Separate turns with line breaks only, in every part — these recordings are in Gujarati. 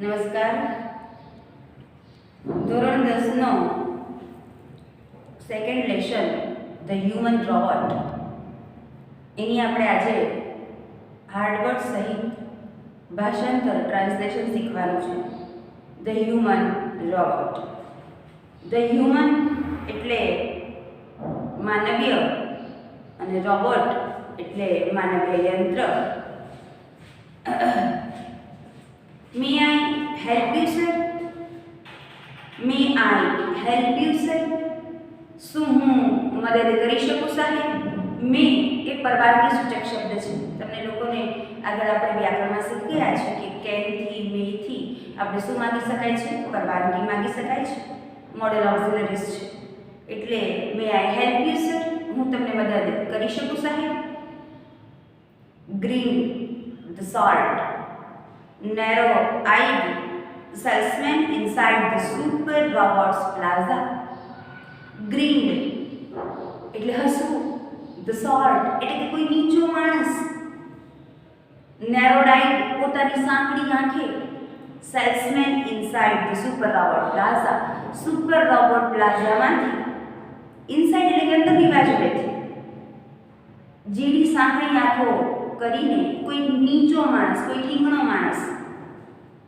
નમસ્કાર. ધોરણ 10 નો second lesson the human robot એની આપણે આજે હાર્ડવર્ડ સહિત ભાષાંતર ટ્રાન્સલેશન શીખવાનું છે. The human robot. The human એટલે માનવીય અને રોબોટ એટલે માનવીય યંત્ર. May I help you, sir? May I help you, sir? શું હું મદદ કરી શકું સાહેબ? મે એ પરવાનગી સૂચક શબ્દ છે. તમને લોકોને આગળ આપણે વ્યાકરણમાં શીખી ગયા છે કે કેનથી મેથી આપણે શું માગી શકાય છે? પરવાનગી માગી શકાય છે. મોડેલ ઓક્સિલરીઝ છે. એટલે મે આઈ હેલ્પ યુ સર, હું તમને મદદ કરી શકું સાહેબ? Green the salt. Narrow-eyed salesman inside the Super Robots Plaza. Grinned એટલે હસવું. The salt એટલે કે કોઈ નીચો માણસ. Narrow-eyed પોતાની સાંકડી આંખે. Salesman inside the Super Robot Plaza. Super Robot Plaza માંથી inside એટલે કે અંદરની બાજુ બેઠી જીડી સાંકડી આંખો કરીને કોઈ નીચો માણસ, કોઈ ઠીંગણો માણસ,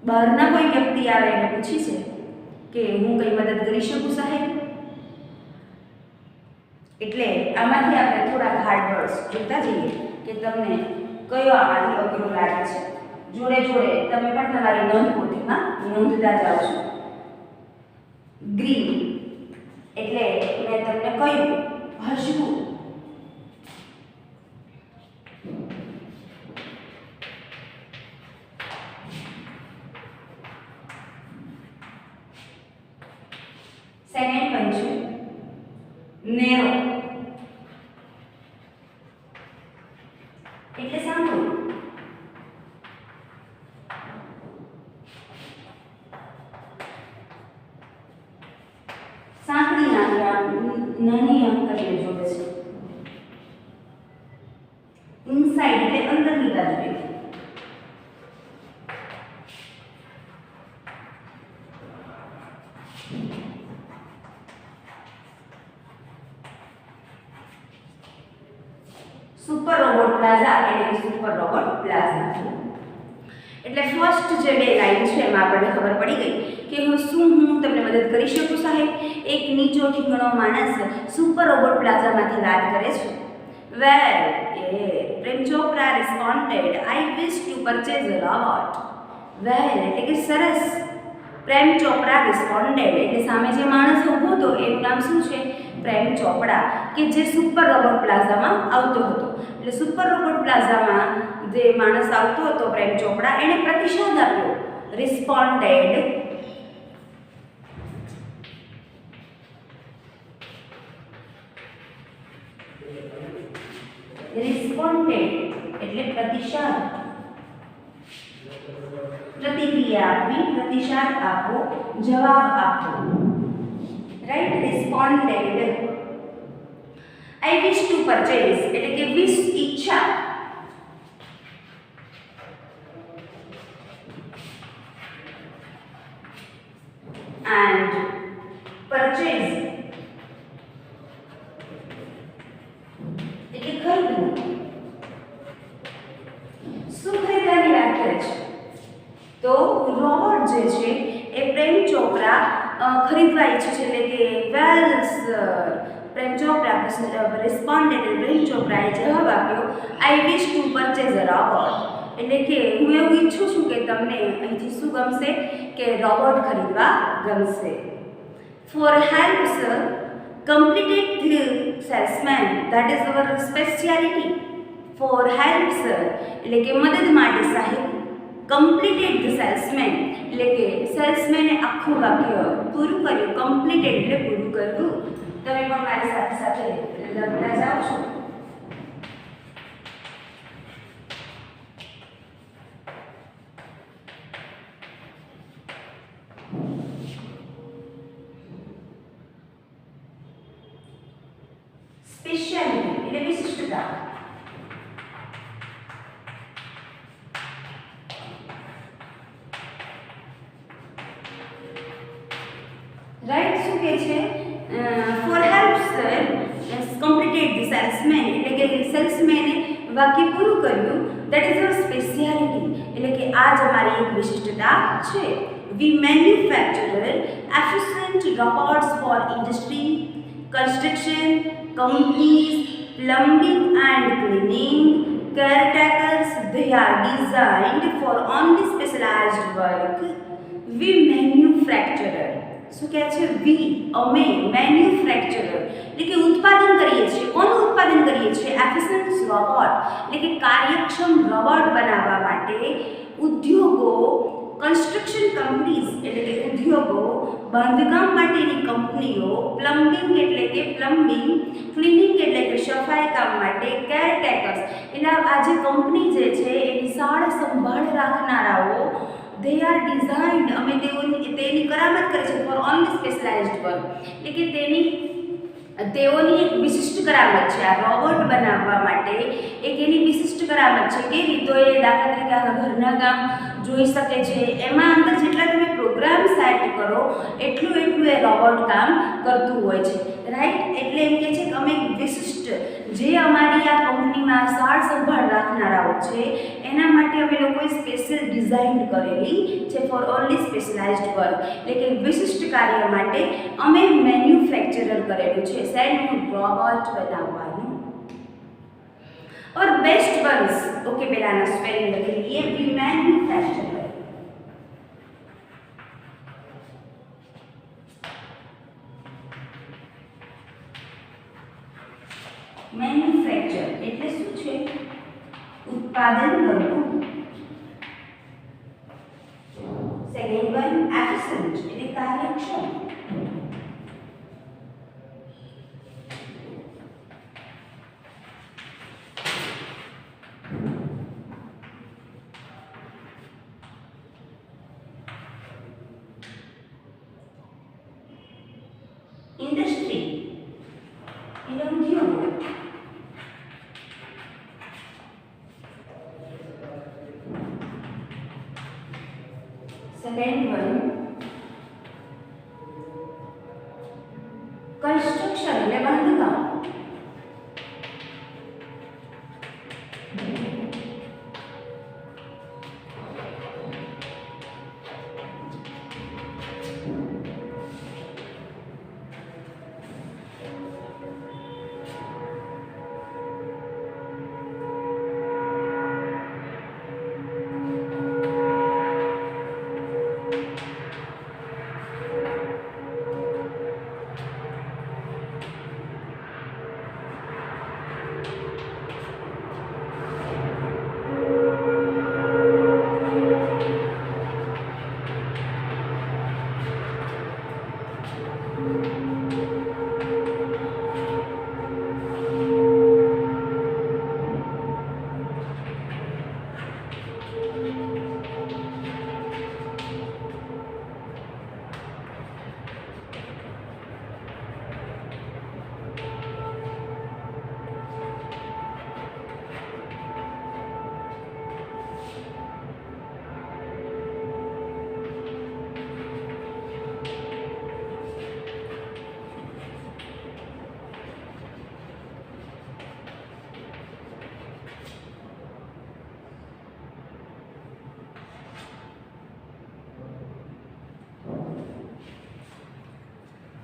બહારના કોઈ વ્યક્તિ આવે અને પૂછી છે કે હું કઈ મદદ કરી શકું સાહેબ? એટલે આમાંથી આપણે થોડા હાર્ડ વર્ડ્સ જોતા જઈએ કે તમને કયો આમાંથી અઘરો લાગે છે. જોડે જોડે તમે પણ તમારી નોંધ પોથીમાં નોંધતા જાઓ છો. ગ્રીન એટલે મેં તમને કહ્યું હસવું. સેકન્ડ વન છે નેરો એટલે સાંભળો. સાંકડી નાની આમ કરીને જોડે છે. ઇનસાઇડ એટલે અંદરની બાજુ. સુપર રોબોટ પ્લાઝા એટલે સુપર રોબોટ પ્લાઝા. એટલે ફર્સ્ટ જે બે લાઈન છે એમાં આપણને ખબર પડી ગઈ કે હું તમને મદદ કરી શકું સાહેબ? એક નીચો ઠીંગણો માણસ સુપર રોબોટ પ્લાઝામાંથી વાત કરે છે. Well Prem Chopra responded I wish to purchase a robot. Well એટલે કે સરસ. પ્રેમ ચોપરા રિસ્પોન્ડેડ એટલે સામે જે માણસ ઊભો હતો એનું નામ શું છે? પ્રેમ ચોપડા, કે જે સુપર રોબોટ પ્લાઝામાં આવતો હતો. એટલે સુપર રોબોટ પ્લાઝામાં જે માણસ આવતો હતો પ્રેમ ચોપડા, એણે પ્રતિસાદ આપ્યો. રિસ્પોન્ડેડ એટલે પ્રતિસાદ, પ્રતિક્રિયા આપવી, પ્રતિસાદ આપો, જવાબ આપો. Right. રિસ્પોન્ડેડ. I wish to purchase એટલે કે વિશ ઈચ્છા. એન્ડ પરચેઝ એટલે ખરીદવું. શું ખરીદવાની વાત કરે છે? તો રોબોટ જે છે એ પ્રેમ ચોપરા ખરીદવા ઈચ્છે છે. એટલે કે વેલ સર, પ્રેમ ચોપરા રિસ્પોન્ડેડ પ્રેમ ચોપરાએ જવાબ આપ્યો I wish to purchase a robot. એટલે કે હું એવું ઈચ્છું છું કે તમને અહીંથી શું ગમશે? કે રોબોટ ખરીદવા ગમશે. For help sir completed the salesman that is our speciality. For help sir એટલે કે મદદ માટે સાહેબ. કમ્પ્લીટેડ ધ સેલ્સમેન એટલે કે સેલ્સમેને આખું વાક્ય પૂરું કર્યું. કમ્પ્લીટેડ એટલે પૂરું કરવું. તમે પણ મારી સાથે સાથે લખતા જાઓ છો. સ્પેશિયાલિટી એટલે વિશિષ્ટતા. સેલ્સમેન એટલે કે સેલ્સમેને વાક્ય પૂરું કર્યું. દેટ ઇઝ અવર સ્પેશિયાલિટી એટલે કે આ જ અમારી એક વિશિષ્ટતા છે. We manufacture efficient robots for industry, construction, companies, plumbing and cleaning, caretakers. They are designed for only specialized work. We manufacturer. શું કહે છે? વી અમે મેન્યુફેક્ચરર એટલે કે ઉત્પાદન કરીએ છીએ. કોનું ઉત્પાદન કરીએ છીએ? એફિશિયન્ટ રોબોટ એટલે કે કાર્યક્ષમ રોબોટ બનાવવા માટે ઉદ્યોગો, કન્સ્ટ્રક્શન કંપનીઝ એટલે કે ઉદ્યોગો, બાંધકામ માટેની કંપનીઓ, પ્લમ્બિંગ એટલે કે પ્લમ્બિંગ, ક્લિનિંગ એટલે કે સફાઈ કામ માટે, કેરટેકર્સ એટલે આ જે કંપની જે છે એની સાળ સંભાળ રાખનારાઓ. દે આર ડિઝાઇન્ડ અમે તેની કરામત કરે છે ફોર ઓનલી સ્પેશિયલાઇઝ્ડ વર્ક એટલે કે તેઓની એક વિશિષ્ટ કરામત છે આ રોબોટ બનાવવા માટે. એક એની વિશિષ્ટ કરામત છે. કેવી? તો એ દાખલા તરીકે આ ઘરના કામ જોઈ શકે છે. એમાં અંદર જેટલા તમે પ્રોગ્રામ સેટ કરો એટલું એ રોબોટ કામ કરતું હોય છે. રાઈટ? એટલે એમ કહે છે કે અમે વિશિષ્ટ જે અમારી આ કંપનીમાં સાળ સંભાળ રાખનારાઓ છે એના માટે અમે લોકોએ સ્પેશિયલ ડિઝાઇન કરેલી છે ફોર ઓનલી સ્પેશિયલાઇઝ્ડ વર્ક એટલે કે વિશિષ્ટ કાર્ય માટે અમે મેન્યુફેક્ચરર કરેલું છે. શેનું? રોબોટ બનાવવાનું. और बेस्ट वंस ओके पहला स्पेलिंग लगे लिए वी मैन्युफैक्चर मैन्युफैक्चर એટલે શું છે? ઉત્પાદન કરવું. સેકન્ડ વન એફિશિયન્ટ એટલે કાર્યક્ષમ. ઇન્ડસ્ટ્રી એટલે ઉદ્યોગો. સેકન્ડ વન કન્સ્ટ્રક્શન એટલે બાંધકામ.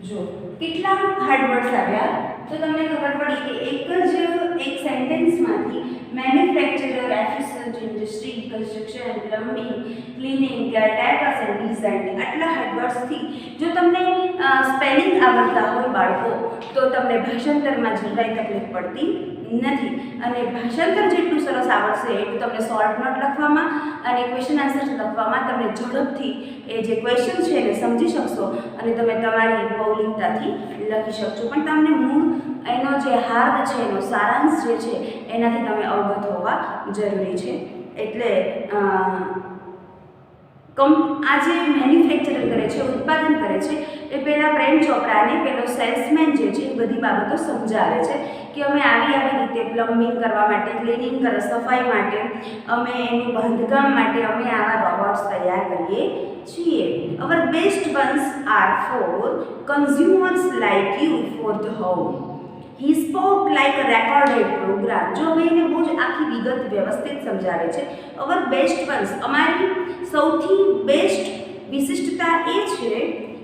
જો કેટલા હાર્ડ વર્ડ્સ આવ્યા તો તમને ખબર પડી કે એક સેન્ટેન્સમાંથી manufacturer, efficient, industry, construction, plumbing, cleaning, caretakers and design આટલા હાર્ડ વર્ડ્સથી જો તમને સ્પેલિંગ આવડતા હોય બાળકો તો તમને ભાષાંતરમાં જરાય તકલીફ પડતી નથી. અને ભાષાંતર જેટલું સરસ આવડશે એટલું તમને શોર્ટ નોટ લખવામાં અને ક્વેશ્ચન આન્સર્સ લખવામાં તમને ઝડપથી એ જે ક્વેશ્ચન છે એને સમજી શકશો અને તમે તમારી મૌલિકતાથી લખી શકશો. પણ તમને મૂળ એનો જે હાર્દ છે એનો સારાંશ જે છે એનાથી તમે અવગત હોવા જરૂરી છે. એટલે આ જે મેન્યુફેક્ચર કરે છે, ઉત્પાદન કરે છે, એ પહેલાં પ્રેમ ચોપરાને પેલો સેલ્સમેન જે છે એ બધી બાબતો સમજાવે છે કે અમે આવી રીતે પ્લમ્બિંગ કરવા માટે, ક્લિનિંગ સફાઈ માટે, અમે એનું બાંધકામ માટે અમે આવા રોબોટ્સ તૈયાર કરીએ છીએ. Our best ones are for consumers like you for the home. He spoke like a recorded program. જો હવે એને બહુ જ આખી વિગત વ્યવસ્થિત સમજાવે છે. અવર બેસ્ટ વન્સ, અમારી સૌથી બેસ્ટ વિશિષ્ટતા એ છે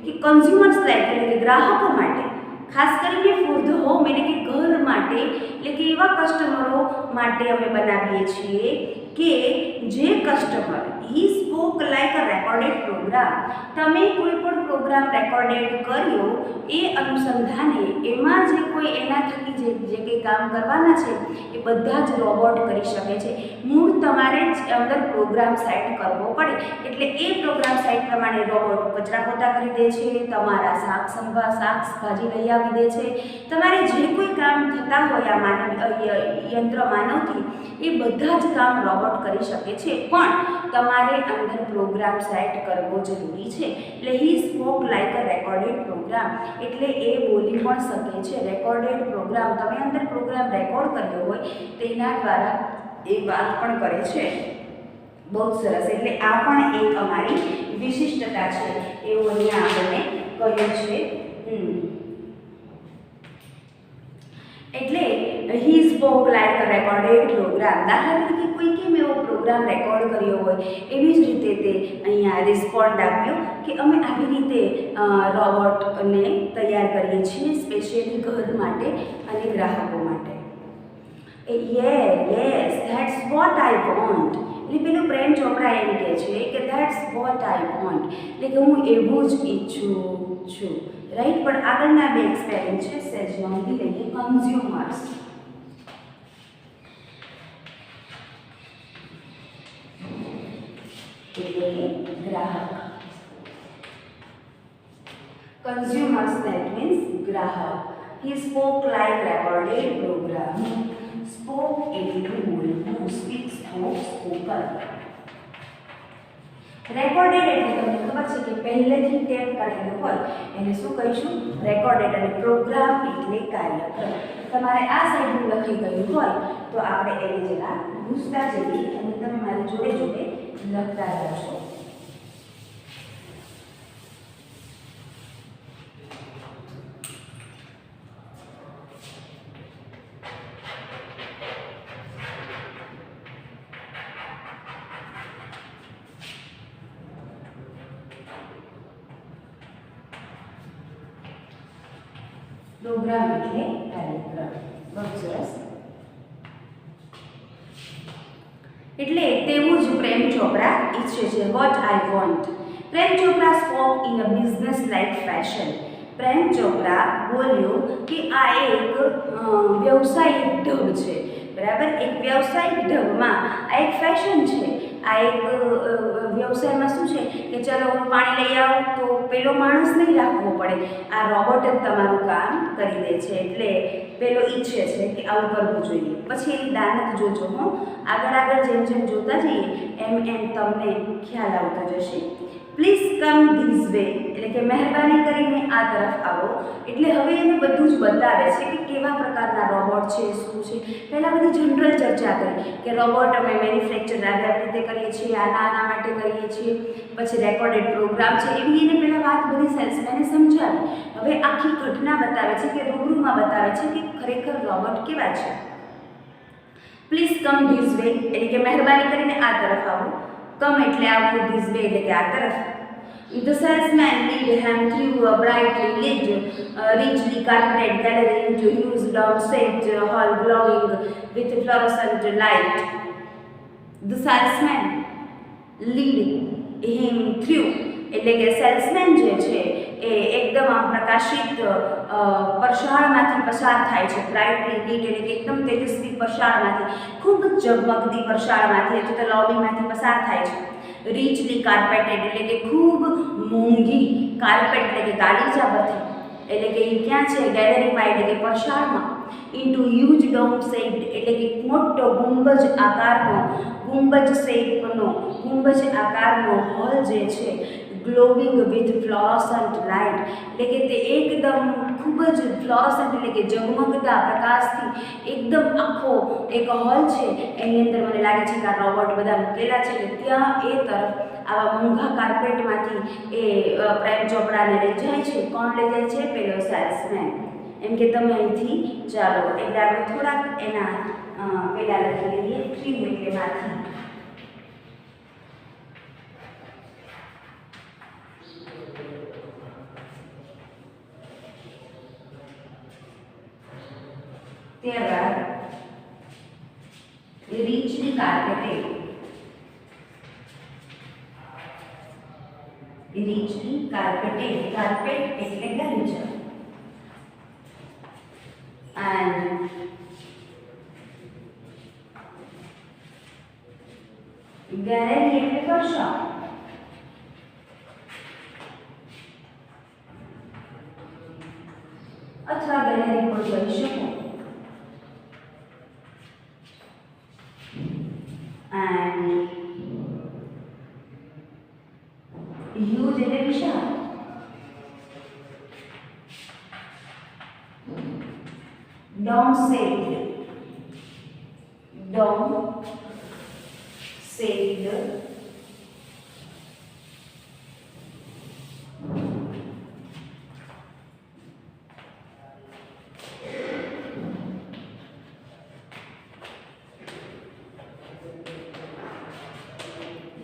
કે કન્ઝ્યુમર્સ લાઈક એટલે કે ગ્રાહકો માટે, ખાસ કરીને ફોર ધ હોમ એટલે કે ઘર માટે, એટલે કે એવા કસ્ટમરો માટે અમે બનાવીએ છીએ કે જે customer he spoke like a recorded program, તમે કોઈ પણ પ્રોગ્રામ રેકોર્ડેડ કર્યો એ અનુસંધાને એમાં જે કોઈ એના થકી જે કંઈ કામ કરવાના છે એ બધા જ રોબોટ કરી શકે છે. મૂળ તમારે જ અંદર પ્રોગ્રામ સેટ કરવો પડે, એટલે એ પ્રોગ્રામ સેટ પ્રમાણે રોબોટ કચરા પોતા કરી દે છે, તમારા શાકભાજી લઈ આવી દે છે, તમારે જે કોઈ કામ થતા હોય આ યંત્ર માનવથી એ બધા જ કામ રોબોટ કરી શકે છે. પણ તમારે અંદર પ્રોગ્રામ સેટ કરવો જરૂરી છે. એટલે he spoke like a recorded program, એટલે એ બોલી પણ શકે છે. રેકોર્ડેડ પ્રોગ્રામ, તમે અંદર પ્રોગ્રામ રેકોર્ડ કર્યો હોય તેના દ્વારા એ વાત પણ કરે છે. બહુ સરસ. એટલે આ પણ એક અમારી વિશિષ્ટતા છે એવું અહીંયા આપણને કહ્યું છે. એટલે he spoke like a recorded program. દાખલા તરીકે કોઈ કેમ એવો પ્રોગ્રામ રેકોર્ડ કર્યો હોય એવી જ રીતે તે અહીંયા રિસ્પોન્ડ આપ્યો કે અમે આવી રીતે રોબોટને તૈયાર કરીએ છીએ સ્પેશિયલી ઘર માટે અને ગ્રાહકો માટે. Yes that's vote I want. એટલે પેલું પ્રેમ ચોપડા એમ કહે છે કે ધેટ્સ વોટ આઈ વોન્ટ, એટલે કે હું એવું જ ઈચ્છું છું. રાઈટ. પણ આગળના બે સ્પેલિંગ છે સહેજ નોંધી લઈએ. કન્ઝ્યુમર્સ એટલે કે ગ્રાહક. કન્ઝ્યુમર્સ that means ગ્રાહક. He spoke like recorded program. Spoke એટલે બોલવું, speaks spoken. રેકોર્ડેડ એટલે તમને ખબર છે કે પહેલેથી ટેપ કરેલું હોય એને શું કહીશું? રેકોર્ડેડ. અને પ્રોગ્રામ એટલે કાર્યક્રમ. તમારે આ સાઈડનું લખી ગયું હોય તો આપણે એને જરા ભૂસતા જઈએ અને તમે મારી જોડે જોડે લખતા રહેશો. પ્રોગ્રામ એટલે કાર્યક્રમ. બહુ સરસ. એટલે તેવું જ પ્રેમ ચોપરા ઈચ્છે છે. What I want. Prem Chopra spoke in a business like fashion. Prem Chopra બોલ્યો કે આ એક વ્યવસાયિક ઢબ છે. બરાબર. એક વ્યવસાયિક ઢબમાં આ એક ફેશન છે. આ એક વ્યવસાયમાં શું છે કે ચલો હું પાણી લઈ આવું તો પેલો માણસ નહીં રાખવો પડે, આ રોબોટ જ તમારું કામ કરી દે છે. એટલે પેલો ઈચ્છે છે કે આવું કરવું જોઈએ. પછી એની દાનત જોજો. હું આગળ જેમ જેમ જોતા જઈએ એમ તમને ખ્યાલ આવતો જશે. પ્લીઝ કમ ધીસ વે એટલે કે મહેરબાની કરીને આ તરફ આવો. એટલે હવે એને બધું જ બતાવે છે કે કેવા પ્રકારના રોબોટ છે, શું છે. પહેલાં બધી જનરલ ચર્ચા કરી કે રોબોટ અમે મેન્યુફેક્ચર આવી રીતે કરીએ છીએ, આના માટે કરીએ છીએ. પછી રેકોર્ડેડ પ્રોગ્રામ છે એવી એને પહેલાં વાત બધી સેલ્સમેને સમજાવી. હવે આખી ઘટના બતાવે છે કે રૂબરૂમાં બતાવે છે કે ખરેખર રોબોટ કેવા છે. પ્લીઝ કમ ધીસ વે એટલે કે મહેરબાની કરીને આ તરફ આવો. કમ એટલે આવવું, ધીસ વે એટલે કે આ તરફ. The salesman lead him through a brightly lit, richly carpeted gallery into huge dome-shaped hall glowing with fluorescent light. The salesman lead him through એટલે કે સેલ્સમેન જે છે એ એકદમ આમ પ્રકાશિત પરસાળમાંથી પસાર થાય છે. બ્રાઇટલી લીટ એટલે કે એકદમ તેજસ્વી પરસાળમાંથી, ખૂબ ઝગમગતી પરસાળમાંથી અથવા તો લોબીમાંથી પસાર થાય છે. રીચલી કાર્પેટેડ એટલે કે ખૂબ મોંઘી, કાર્પેટ એટલે કે ગાલીચા પરથી, એટલે કે એ ક્યાં છે? ગેલેરીમાં એટલે કે પરસાળમાં. ઇન્ટુ હ્યુજ ડોમ શેપ એટલે કે મોટો ગુંબજ આકારનો હોલ જે છે ગ્લોવિંગ વિથ ફ્લોરોસન્ટ લાઇટ એટલે કે તે એકદમ ખૂબ જ ફ્લોરોસન્ટ એટલે કે ઝગમગતા પ્રકાશથી એકદમ આખો એક હોલ છે. એની અંદર મને લાગે છે કે આ રોબોટ બધા મૂકેલા છે. એટલે ત્યાં એ તરફ આવા મોંઘા કાર્પેટમાંથી એ પ્રેમ ચોપડાને લઈ જાય છે. કોણ લઈ જાય છે? પેલો સેલ્સમેન. એમ કે તમે અહીંથી ચાલો. એટલે આપણે થોડાક એના પહેલાં લખી લઈએ. થ્રી એટલે માંથી. ત્યારબાદ રીચની કાર્પેટે. રીચની કાર્પેટે. કાર્પેટ એટલે ગાલીચા. and ગેલેરી એટલે વર્કશોપ. અથવા ગેલેરી પર જઈ શકો. and huge એટલે વિશાળ. Dome shaped. Dome shaped.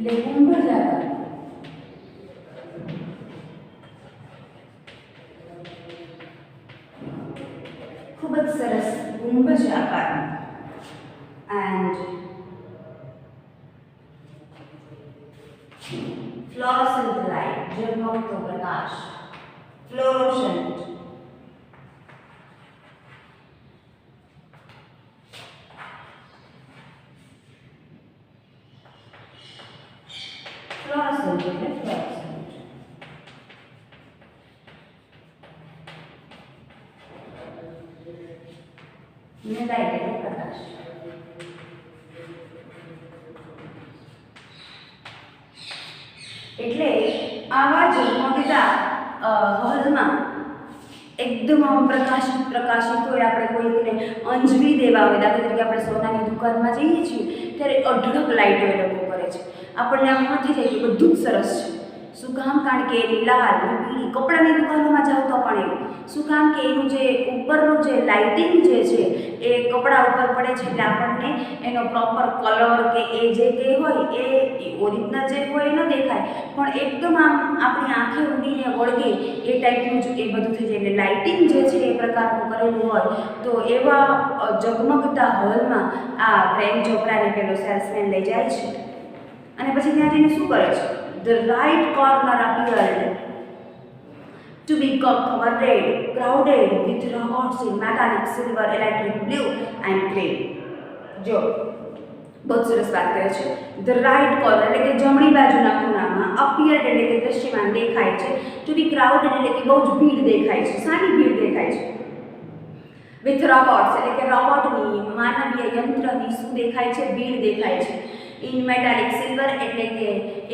લેકુંબર જાગા. ખૂબ જ સરસ ગુંબજ આકાર. and fluorescent light ઝગમગતો પ્રકાશ. fluorescent. fluorescent એટલે fluorescent. ને લાઈટ એટલે પ્રકાશ. એટલે આવા ઝગમગતા હોલમાં એકદમ પ્રકાશિત હોય. આપણે કોઈને અંજવી દેવા હોય, દાખલા તરીકે આપણે સોનાની દુકાનમાં જઈએ છીએ ત્યારે અઢળક લાઈટો એ લોકો કરે છે. આપણને આમ નથી થઈ કે બધું જ સરસ છે. શું કામ? કારણ કે એની લાલ પીળી. કપડાની દુકાનોમાં જાવ તો પણ એવું. શું કામ? કે એનું જે ઉપરનું જે લાઇટિંગ જે છે એ કપડા ઉપર પડે છે એટલે આપણને એનો પ્રોપર કલર કે એ જે કંઈ હોય એ ઓરિજિનલ જે હોય એ ન દેખાય, પણ એકદમ આમ આપણી આંખે ઉડીને વળગે એ ટાઈપનું જ એ બધું થઈ જાય. એટલે લાઇટિંગ જે છે એ પ્રકારનું કરેલું હોય તો એવા ઝગમગતા હોલમાં આ પ્રેમ ચોપરાને પેલો સેલ્સમેન લઈ જાય છે. અને પછી ત્યાં જઈને શું કરે છે? The right corner appeared to be crowded with robots in metallic, silver, electric blue and grey. જો બહુ સરસ વાત કરે છે. The right corner એટલે કે જમણી બાજુના ખૂણામાં, appeared એટલે કે દ્રશ્યમાન દેખાય છે, to be crowded એટલે કે બહુ જ ભીડ દેખાય છે. શાની ભીડ દેખાય છે? with robots એટલે કે રોબોટની, માનવીય યંત્રની શું દેખાય છે? ભીડ દેખાય છે. ઇન મેટાલિક સિલ્વર એટલે કે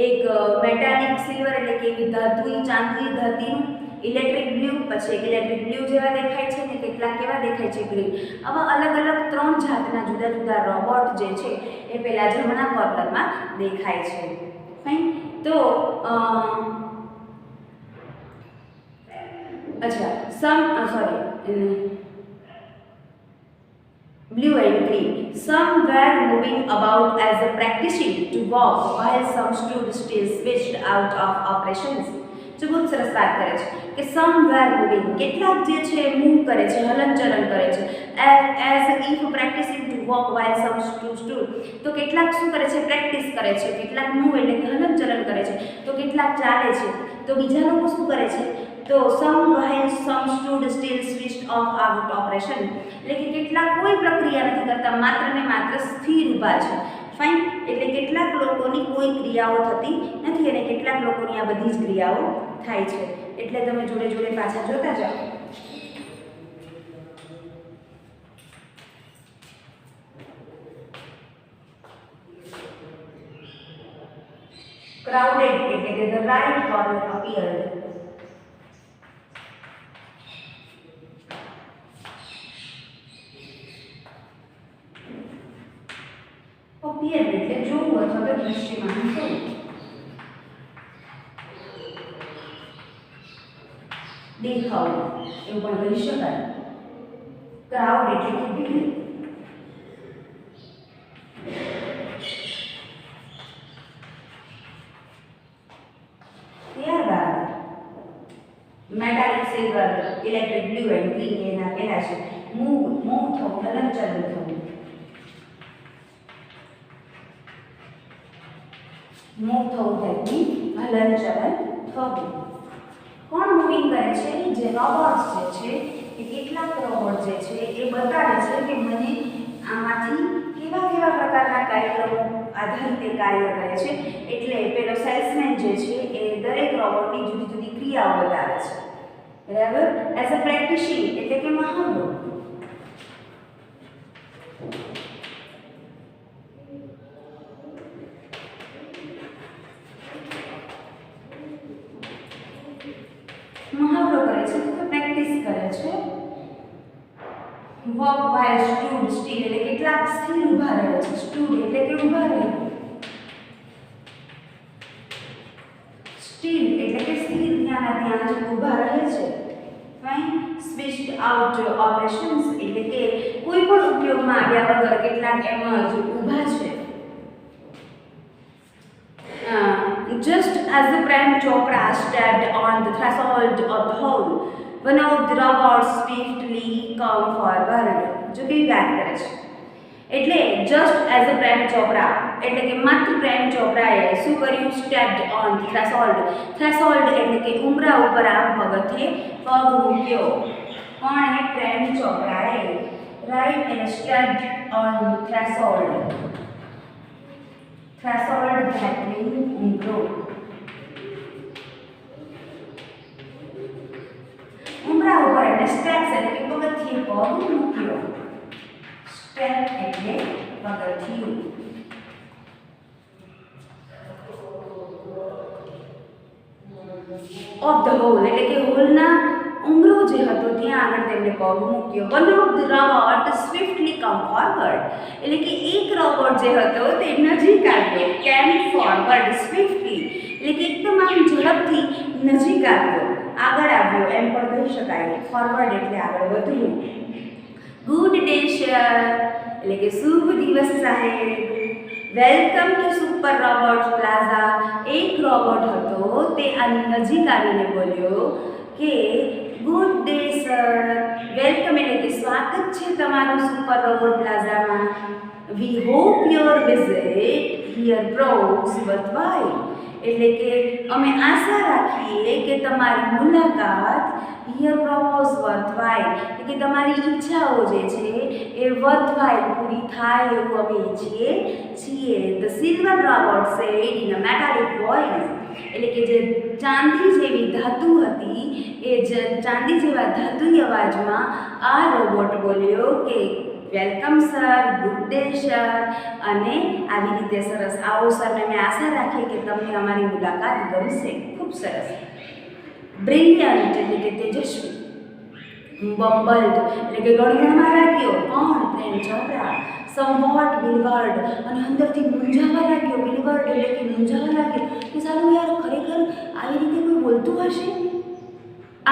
એક મેટાલિક સિલ્વર એટલે કે એવી ધાતુની ચાંદી ધરતીનું. ઇલેક્ટ્રિક બ્લુ પછી એક ઇલેક્ટ્રિક બ્લુ જેવા દેખાય છે ને કેટલાક કેવા દેખાય છે? ગ્રીન. આવા અલગ અલગ 3 જાતના જુદા જુદા રોબોટ જે છે એ પેલા જમણા કોર્નરમાં દેખાય છે. ફાઇન. તો blue and green. Some were moving about as a practicing to walk while some stood still switched out of operations. जो बहुत सरस बात करे છે કે some were moving. કેટલાક જે છે મૂવ કરે છે, હલનચલન કરે છે. as if practicing to walk while some stood. તો કેટલાક શું કરે છે? પ્રેક્ટિસ કરે છે. કેટલાક મૂવ એટલે કે હલનચલન કરે છે. તો કેટલાક ચાલે છે. તો બીજા લોકો શું કરે છે? તો some stood still switched off out operation એટલે કે કેટલાક કોઈ પ્રક્રિયા નથી કરતા, માત્ર ને માત્ર સ્થિર ઊભા છે. ફાઇન. એટલે કેટલાક લોકોની કોઈ ક્રિયાઓ થતી નથી અને કેટલાક લોકોની આ બધી જ ક્રિયાઓ થાય છે. એટલે તમે જોડે જોડે પાછા જોતા જાઓ. crowded એટલે કે the right corner appeared. appeared એટલે જોવું અથવા તો દૃશ્યમાન થવું. દેખાવું એવું પણ કહી શકાય. ક્રાઉડ એટલે કે ભીડ. ત્યારબાદ metallic silver electric blue and green એના પહેલા છે મૂવ થવું હલનચલન થવું. મૂવ થવું એટલે હલનચલન થવું. કોણ મૂવિંગ કરે છે? જે રોબોટ્સ જે છે એ કેટલાક રોબોટ જે છે એ બતાવે છે કે મને આમાંથી કેવા કેવા પ્રકારના કાર્યક્રમો આધારિત એ કાર્ય કરે છે. એટલે પેલો સેલ્સમેન જે છે એ દરેક રોબોટની જુદી જુદી ક્રિયાઓ બતાવે છે. બરાબર. એઝ અ પ્રેક્ટિસિંગ એટલે કે મહાવરો. મહાવરો કરે છે તો પ્રેક્ટિસ કરે છે. વોક વાઇલ સ્ટૂડ સ્ટીલ એટલે કેટલાક સ્થિર ઊભા રહે છે. સ્ટૂડ એટલે કે ઊભા રહે. સ્ટીલ એટલે કે સ્થિર ત્યાંના ત્યાં જ ઊભા રહે છે. ફાઇન. સ્વિચ્ડ આઉટ ઓપરેશન્સ એટલે કે કોઈ પણ ઉપયોગમાં આવ્યા વગર કેટલાક એમ જ ઊભા છે. Just as the Prem Chopra stepped on the threshold of the hall, one of the robots swiftly come forward. જો કેવી વાત કરે છે એટલે just as a Prem Chopra એટલે કે માત્ર પ્રેમ ચોપરાએ શું કર્યું? Stepped on threshold. થ્રેશોલ્ડ એટલે કે ઉંબરા ઉપર આમ પગથિયે પગ મૂક્યો. કોણે? પ્રેમ ચોપરાએ. રાઈટ. અને stepped on threshold. Threshold that means Umbaro. ઉંબરા ઉપર એટલે સ્ટેપ્સ એટલે કે પગથિયે પગ મૂક્યો. સ્ટેપ એટલે પગથિયું. ઓફ ધ હોલ એટલે કે હોલના ઉંબરો જે હતો ત્યાં આગળ તેમને પગ મૂક્યો. One of the robot swiftly come forward એટલે કે એક રોબોટ જે હતો તે નજીક આવ્યો. કેમ ફોરવર્ડ સ્વિફ્ટલી એટલે કે એકદમ આમ ઝડપથી નજીક આવ્યો, આગળ આવ્યો એમ પણ કહી શકાય. ફોરવર્ડ એટલે આગળ વધવું. ગુડ ડે સર એટલે કે શુભ દિવસ સાહેબ. Welcome to super robot plaza. એક રોબોટ હતો તે આની નજીક આવીને બોલ્યો કે ગુડ ડે સર. વેલકમ એટલે કે સ્વાગત છે તમારું સુપર રોબોટ પ્લાઝામાં. We hope your visit here proves worthwhile એટલે કે અમે આશા રાખીએ કે તમારી મુલાકાત હિયર પ્રોવ્સ વર્થવાઇલ એટલે કે તમારી ઈચ્છાઓ જે છે એ વર્થવાઇલ પૂરી થાય એવું અમે ઈચ્છીએ છીએ. The silver robot sad in a metallic voice એટલે કે જે ચાંદી જેવી ધાતુ હતી એ ચાંદી જેવા ધાતુઈ અવાજમાં આ રોબોટ બોલ્યો કે welcome sir, good day sir. અને આવી રીતે સરસ આવો સર ને અમે આશા રાખીએ કે તમને અમારી મુલાકાત ગમશે. ખૂબ સરસ. બ્રિલિયન્ટ એટલે કે તેજસ્વી. બમ્બલ્ડ એટલે કે ગણગણમાં લાગ્યો. કોણ? પ્રેમ ચોપરા. સમવોટ બિલવર્ડ અને અંદરથી મૂંઝાવા લાગ્યો. બિલવર્ડ એટલે કે મૂંઝાવા લાગ્યો કે સારું યાર ખરેખર આવી રીતે કોઈ બોલતું હશે.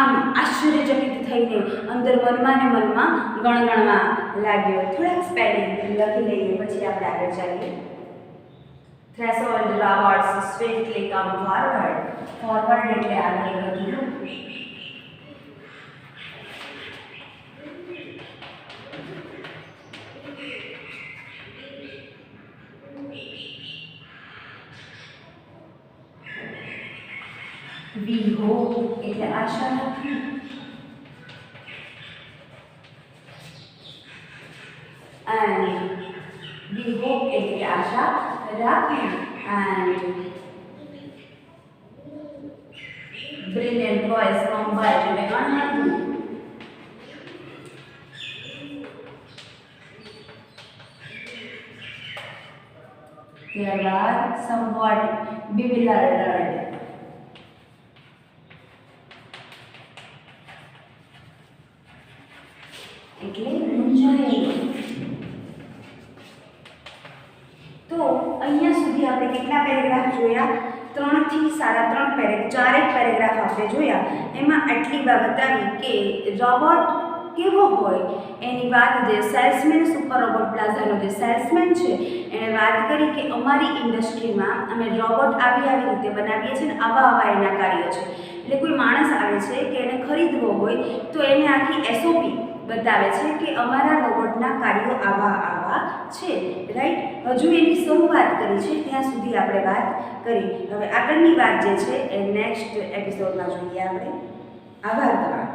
આમ આશ્ચર્યચકિત થઈને અંદર મનમાં ને મનમાં ગણગણવા લાગ્યો. થોડાક સ્પેલિંગ લખી લઈએ પછી આપણે આગળ ચાલીએ. Threshold robots swiftly come forward. Forward એટલે આગળ વધવું. વી હોપ એટલે આશા રાખવી. and we hope એટલે કે આશા રાખવી. and brilliant voice from by એટલે ગણગણવું. ત્યારબાદ somewhat bewildered એટલે મૂંઝાયેલું. તો અહીંયા સુધી આપણે કેટલા પેરેગ્રાફ જોયા? 3 થી 3.5 ચારેક પેરેગ્રાફ આપણે જોયા. એમાં આટલી બાબત આવી કે રોબોટ કેવો હોય એની વાત જે સેલ્સમેન સુપર રોબોટ પ્લાઝાનો જે સેલ્સમેન છે એણે વાત કરી કે અમારી ઇન્ડસ્ટ્રીમાં અમે રોબોટ આવી રીતે બનાવીએ છીએ ને આવા એના કાર્યો છે. એટલે કોઈ માણસ આવે છે કે એને ખરીદવો હોય તો એને આખી એસઓપી બતાવે છે કે અમારા રોબોટના કાર્યો આવા છે. રાઈટ, હજુ એની સૌ વાત કરી છે ત્યાં સુધી આપણે વાત કરી. હવે આગળની વાત જે છે એ નેક્સ્ટ એપિસોડમાં જોઈએ આપણે. આભાર તમારો.